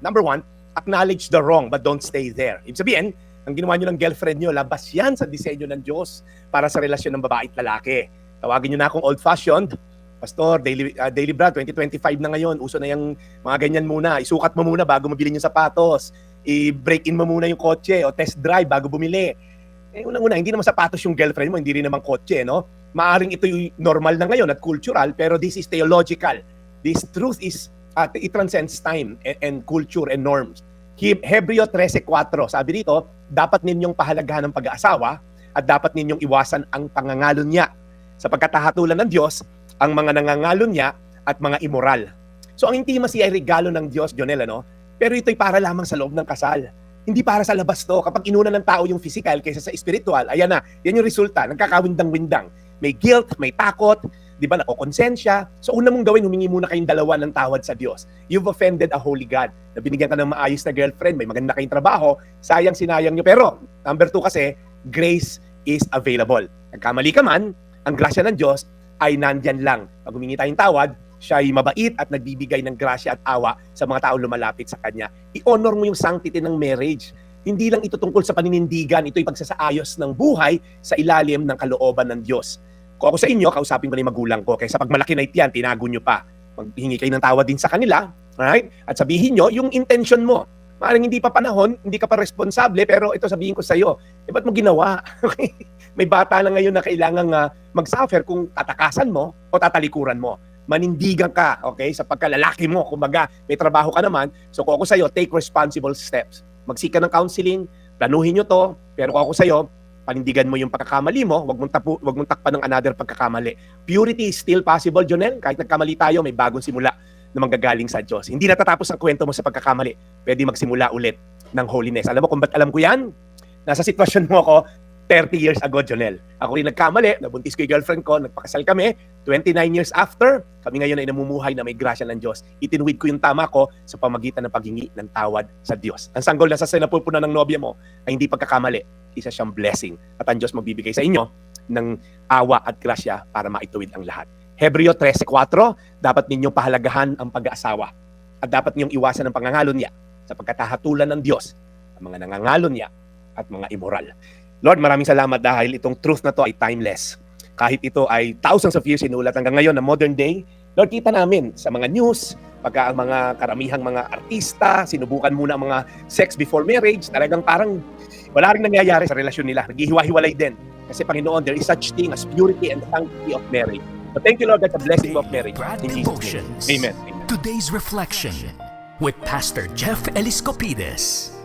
Number one, acknowledge the wrong but don't stay there. Ibig sabihin, ang ginawa nyo ng girlfriend nyo, labas yan sa disenyo ng Diyos para sa relasyon ng babae at lalaki. Tawagin nyo na akong old-fashioned. Pastor, Daily Brad, 2025 na ngayon. Uso na yung mga ganyan muna. Isukat mo muna bago mabili yung sapatos. I-break in mo muna yung kotse o test drive bago bumili. Unang-una, hindi naman sapatos yung girlfriend mo, hindi rin naman kotse, no? Maaring ito yung normal na ngayon at cultural, pero this is theological. This truth is, it transcends time and culture and norms. Hebreo 13:4, sabi dito, dapat ninyong pahalagahan ng pag-aasawa at dapat ninyong iwasan ang pangangalon niya. Sa pagkatahatulan ng Diyos, ang mga nangangalon niya at mga immoral. So ang intimacy ay regalo ng Diyos, Jonel, ano? Pero ito'y para lamang sa loob ng kasal. Hindi para sa labas to. Kapag inuna ng tao yung physical kaysa sa spiritual, ayan na, yan yung resulta, nagkakawindang-windang. May guilt, may takot, di ba, nakokonsensya. So una mong gawin, humingi muna kayong dalawa ng tawad sa Diyos. You've offended a holy God. Na binigyan ka ng maayos na girlfriend, may maganda kayong trabaho, sayang sinayang nyo. Pero, number 2 kasi, grace is available. Nagkamali ka man, ang grasya ng Diyos ay nandyan lang. Pag humingi tayong tawad, siya ay mabait at nagbibigay ng grasya at awa sa mga taong lumalapit sa Kanya. I-honor mo yung sanctity ng marriage. Hindi lang ito tungkol sa paninindigan, ito'y pagsasaayos ng buhay sa ilalim ng kalooban ng Diyos. Kung ako sa inyo, kausapin ko na yung magulang ko. Kaysa pag malaki na itiyan, tinago nyo pa. Maghingi kayo ng tawad din sa kanila. Right? At sabihin nyo yung intention mo. Maaaring hindi pa panahon, hindi ka pa responsable, pero ito sabihin ko sa iyo, ba't mo ginawa? May bata na ngayon na kailangang mag-suffer kung tatakasan mo o tatalikuran mo. Manindigan ka, okay, sa pagkalalaki mo. Kumbaga, may trabaho ka naman. So kung ako sa iyo, take responsible steps. Magsik ka ng counseling, planuhin nyo to, pero kung ako sa iyo, panindigan mo yung pagkakamali mo, wag mong takpan ng another pagkakamali. Purity is still possible, Jonel. Kahit nagkamali tayo, may bagong simula na manggagaling sa Diyos. Hindi natatapos ang kwento mo sa pagkakamali. Pwede magsimula ulit ng holiness. Alam mo kung ba't alam ko yan? Nasa sitwasyon mo ako 30 years ago, Jonel. Ako rin nagkamali, nabuntis ko yung girlfriend ko, nagpakasal kami, 29 years after, kami ngayon ay namumuhay na may grasya ng Diyos. Itinwid ko yung tama ko sa pamagitan ng paghingi ng tawad sa Diyos. Ang sanggol na sa sinapupunan ng nobya mo ay hindi pagkakamali, isa siyang blessing. At ang Diyos magbibigay sa inyo ng awa at grasya para maituwid ang lahat. Hebreo 13:4, dapat ninyong pahalagahan ang pag-aasawa at dapat ninyong iwasan ang pangangalon niya sa pagkatahatulan ng Diyos, ang mga nangangalon niya at mga immoral. Lord, maraming salamat dahil itong truth na to ay timeless. Kahit ito ay thousands of years sinulat hanggang ngayon na modern day, Lord, kita namin sa mga news, pagka ang mga karamihang mga artista, sinubukan muna ang mga sex before marriage, talagang parang wala rin nangyayari sa relasyon nila. Naghihiwa-hiwalay din. Kasi Panginoon, there is such thing as purity and sanctity of marriage. So thank you, Lord, that the blessing of marriage. In Jesus' name. Amen. Today's Reflection with Pastor Jeff Eliscopides.